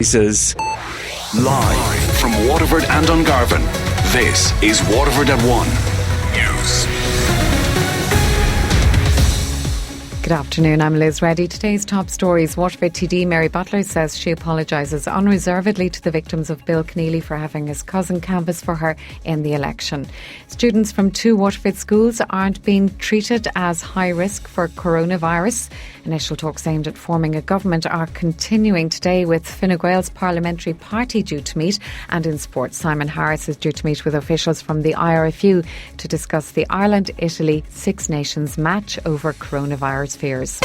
Live from Waterford and Dungarvan, this is Waterford at 1 News. Good afternoon, I'm Liz Reddy. Today's top stories. Waterford TD Mary Butler says she apologises unreservedly to the victims of Bill Keneally for having his cousin canvass for her in the election. Students from 2 Waterford schools aren't being treated as high risk for coronavirus. Initial talks aimed at forming a government are continuing today, with Fine Gael's parliamentary party due to meet. And in sports, Simon Harris is due to meet with officials from the IRFU to discuss the Ireland-Italy Six Nations match over coronavirus fears.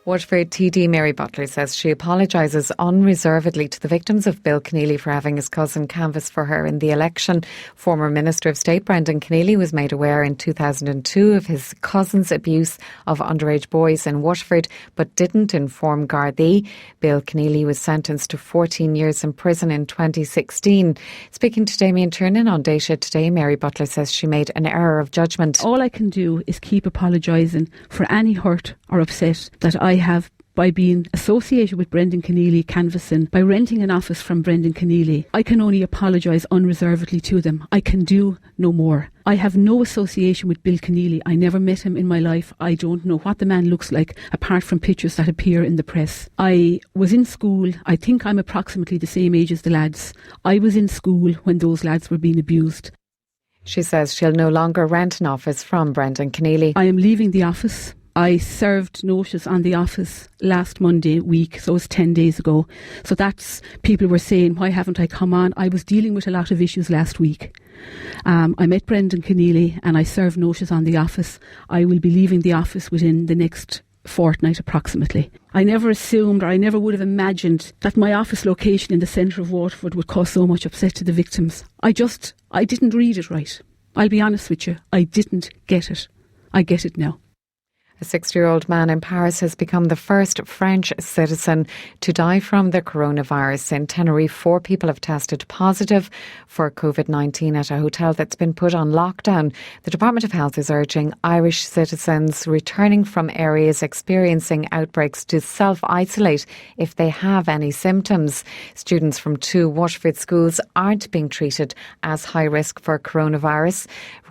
Waterford TD Mary Butler says she apologises unreservedly to the victims of Bill Keneally for having his cousin canvass for her in the election. Former Minister of State Brendan Keneally was made aware in 2002 of his cousin's abuse of underage boys in Waterford, but didn't inform Gardaí. Bill Keneally was sentenced to 14 years in prison in 2016. Speaking to Damien Tiernan on Daysha today, Mary Butler says she made an error of judgment. All I can do is keep apologising for any hurt or upset that I have by being associated with Brendan Keneally canvassing, by renting an office from Brendan Keneally. I can only apologise unreservedly to them. I can do no more. I have no association with Bill Keneally. I never met him in my life. I don't know what the man looks like apart from pictures that appear in the press. I was in school. I think I'm approximately the same age as the lads. I was in school when those lads were being abused. She says she'll no longer rent an office from Brendan Keneally. I am leaving the office. I served notice on the office last Monday week, so it was 10 days ago. So that's, people were saying, why haven't I come on? I was dealing with a lot of issues last week. I met Brendan Keneally and I served notice on the office. I will be leaving the office within the next fortnight approximately. I never assumed, or I never would have imagined that my office location in the centre of Waterford would cause so much upset to the victims. I didn't read it right. I'll be honest with you, I didn't get it. I get it now. A 60-year-old man in Paris has become the first French citizen to die from the coronavirus. In Tenerife, 4 people have tested positive for COVID-19 at a hotel that's been put on lockdown. The Department of Health is urging Irish citizens returning from areas experiencing outbreaks to self-isolate if they have any symptoms. Students from 2 Waterford schools aren't being treated as high risk for coronavirus.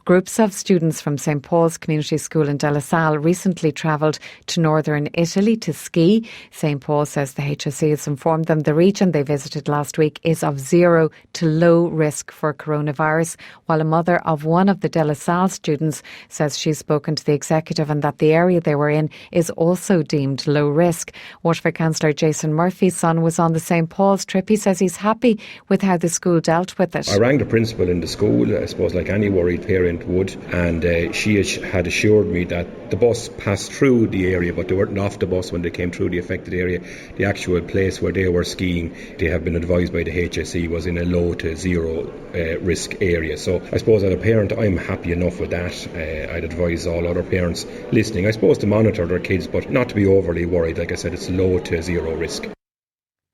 Groups of students from St Paul's Community School in De La Salle recently travelled to northern Italy to ski. St Paul says the HSE has informed them the region they visited last week is of 0 to low risk for coronavirus, while a mother of one of the De La Salle students says she's spoken to the executive and that the area they were in is also deemed low risk. Waterford Councillor Jason Murphy's son was on the St Paul's trip. He says he's happy with how the school dealt with it. I rang the principal in the school, I suppose like any worried parent would, and she had assured me that the bus passed through the area, but they weren't off the bus when they came through the affected area. The actual place where they were skiing, they have been advised by the HSE, was in a low to 0 risk area. So I suppose as a parent I'm happy enough with that. I'd advise all other parents listening, I suppose, to monitor their kids but not to be overly worried. Like I said, it's low to 0 risk.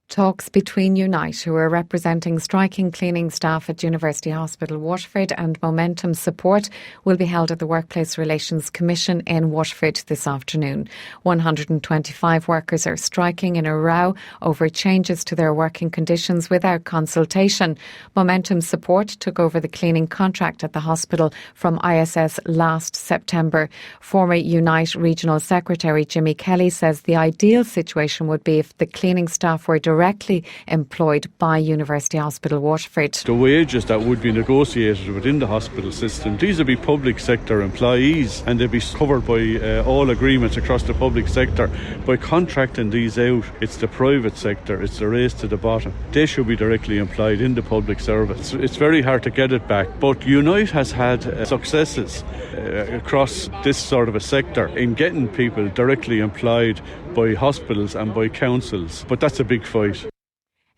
Talks between Unite, who are representing striking cleaning staff at University Hospital Waterford, and Momentum Support will be held at the Workplace Relations Commission in Waterford this afternoon. 125 workers are striking in a row over changes to their working conditions without consultation. Momentum Support took over the cleaning contract at the hospital from ISS last September. Former Unite Regional Secretary Jimmy Kelly says the ideal situation would be if the cleaning staff were directly employed by University Hospital Waterford. The wages that would be negotiated within the hospital system, these would be public sector employees and they'd be covered by all agreements across the public sector. By contracting these out, it's the private sector, it's the race to the bottom. They should be directly employed in the public service. It's very hard to get it back, but Unite has had successes across this sort of a sector in getting people directly employed by hospitals and by councils, but that's a big fight.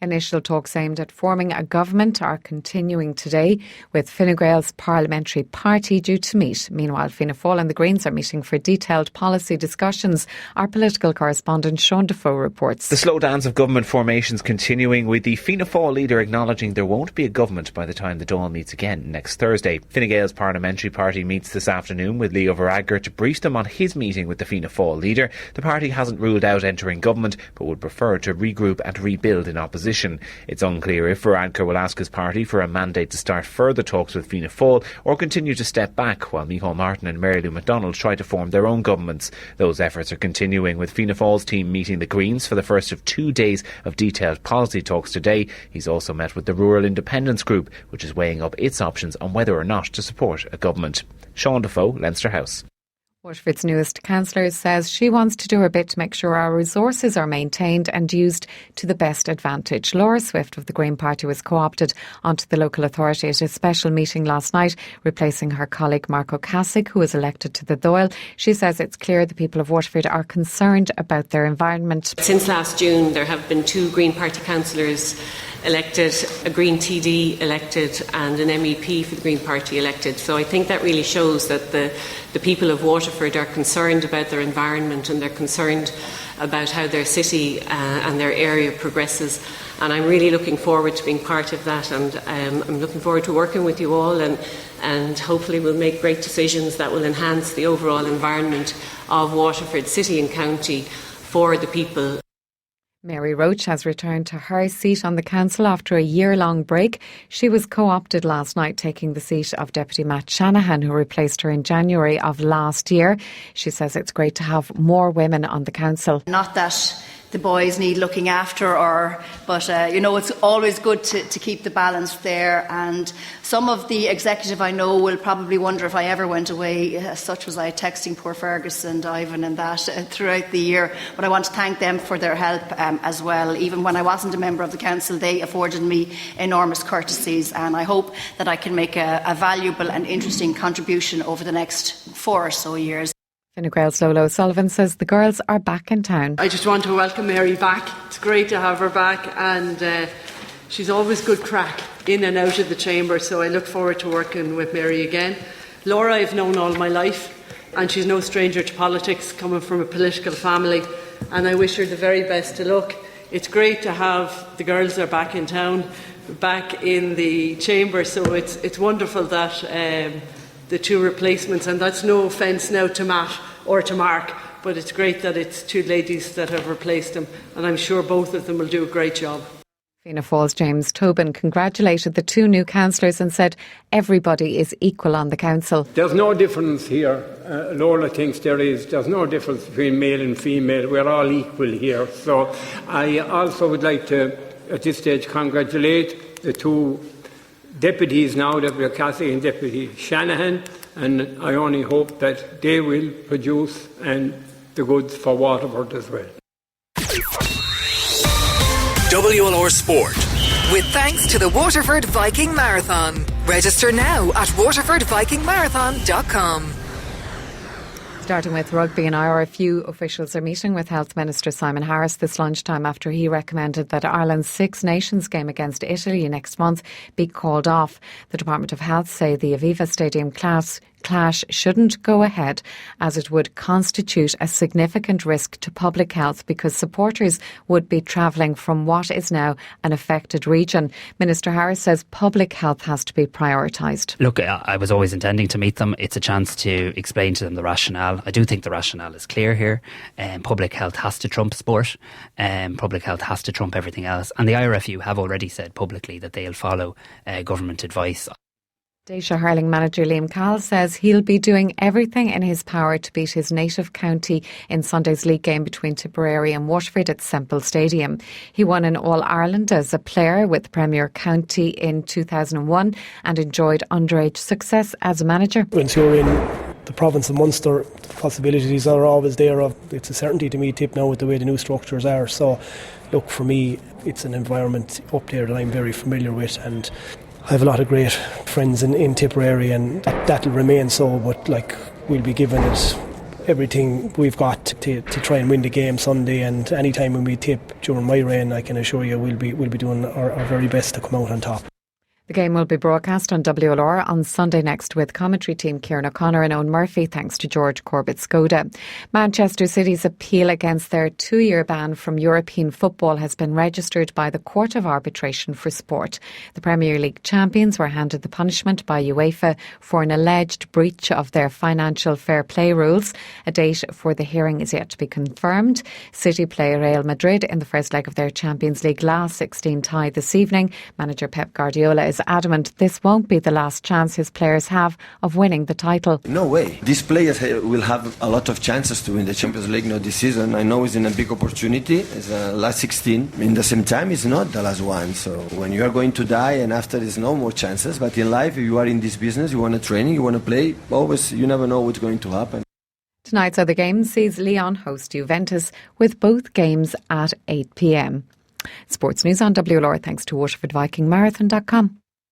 Initial talks aimed at forming a government are continuing today, with Fine Gael's parliamentary party due to meet. Meanwhile, Fianna Fáil and the Greens are meeting for detailed policy discussions. Our political correspondent Sean Defoe reports. The slow dance of government formations continuing, with the Fianna Fáil leader acknowledging there won't be a government by the time the Dáil meets again next Thursday. Fine Gael's parliamentary party meets this afternoon with Leo Varadkar to brief them on his meeting with the Fianna Fáil leader. The party hasn't ruled out entering government, but would prefer to regroup and rebuild in opposition. It's unclear if Varadkar will ask his party for a mandate to start further talks with Fianna Fáil or continue to step back while Micheál Martin and Mary Lou McDonald try to form their own governments. Those efforts are continuing, with Fianna Fáil's team meeting the Greens for the first of 2 days of detailed policy talks today. He's also met with the Rural Independence Group, which is weighing up its options on whether or not to support a government. Sean Defoe, Leinster House. Waterford's newest councillor says she wants to do her bit to make sure our resources are maintained and used to the best advantage. Laura Swift of the Green Party was co-opted onto the local authority at a special meeting last night, replacing her colleague Marco Kasich, who was elected to the Dáil. She says it's clear the people of Waterford are concerned about their environment. Since last June, there have been 2 Green Party councillors elected, a Green TD elected and an MEP for the Green Party elected. So I think that really shows that the people of Waterford are concerned about their environment, and they're concerned about how their city and their area progresses. And I'm really looking forward to being part of that, and I'm looking forward to working with you all, and hopefully we'll make great decisions that will enhance the overall environment of Waterford City and County for the people. Mary Roach has returned to her seat on the council after a year-long break. She was co-opted last night, taking the seat of Deputy Matt Shanahan, who replaced her in January of last year. She says it's great to have more women on the council. Not that the boys need looking after, but it's always good to keep the balance there. And some of the executive I know will probably wonder if I ever went away. Such was I, texting poor Fergus and Ivan and that throughout the year. But I want to thank them for their help as well. Even when I wasn't a member of the council, they afforded me enormous courtesies, and I hope that I can make a valuable and interesting contribution over the next 4 or so years. Fine Gael's Lolo O'Sullivan says the girls are back in town. I just want to welcome Mary back. It's great to have her back, and she's always good crack in and out of the chamber, so I look forward to working with Mary again. Laura I've known all my life, and she's no stranger to politics, coming from a political family, and I wish her the very best of luck. It's great to have the girls are back in town, back in the chamber, so it's wonderful that the 2 replacements, and that's no offence now to Matt or to Mark, but it's great that it's 2 ladies that have replaced them, and I'm sure both of them will do a great job. Fianna Fáil's James Tobin congratulated the 2 new councillors and said everybody is equal on the council. There's no difference here. Lola thinks there's no difference between male and female. We're all equal here. So I also would like to, at this stage, congratulate the 2 deputies now, Deputy Cassie and Deputy Shanahan, and I only hope that they will produce the goods for Waterford as well. WLR Sport. With thanks to the Waterford Viking Marathon. Register now at waterfordvikingmarathon.com. Starting with rugby in IRFU, officials are meeting with Health Minister Simon Harris this lunchtime after he recommended that Ireland's Six Nations game against Italy next month be called off. The Department of Health say the Aviva Stadium clash shouldn't go ahead, as it would constitute a significant risk to public health because supporters would be travelling from what is now an affected region. Minister Harris says public health has to be prioritised. Look, I was always intending to meet them. It's a chance to explain to them the rationale. I do think the rationale is clear here. Public health has to trump sport. Public health has to trump everything else. And the IRFU have already said publicly that they'll follow government advice. Dacia hurling manager Liam Cahill says he'll be doing everything in his power to beat his native county in Sunday's league game between Tipperary and Waterford at Semple Stadium. He won an All-Ireland as a player with Premier County in 2001 and enjoyed underage success as a manager. Once you're in the province of Munster, the possibilities are always there. It's a certainty to me, Tip, now with the way the new structures are. So, look, for me, it's an environment up there that I'm very familiar with, and I have a lot of great friends in Tipperary, and that'll remain so, but we'll be given it everything we've got to try and win the game Sunday, and any time when we tip during my reign, I can assure you we'll be doing our very best to come out on top. The game will be broadcast on WLR on Sunday next with commentary team Kieran O'Connor and Owen Murphy, thanks to George Corbett Skoda. Manchester City's appeal against their 2-year ban from European football has been registered by the Court of Arbitration for Sport. The Premier League champions were handed the punishment by UEFA for an alleged breach of their financial fair play rules. A date for the hearing is yet to be confirmed. City play Real Madrid in the first leg of their Champions League last 16 tie this evening. Manager Pep Guardiola is adamant this won't be the last chance his players have of winning the title. No way. These players will have a lot of chances to win the Champions League this season. I know it's in a big opportunity. It's the last 16. In the same time, it's not the last one. So when you are going to die and after there's no more chances, but in life, if you are in this business, you want to train, you want to play, always, you never know what's going to happen. Tonight's other game sees Lyon host Juventus, with both games at 8 p.m. Sports news on WLR thanks to WaterfordVikingMarathon.com.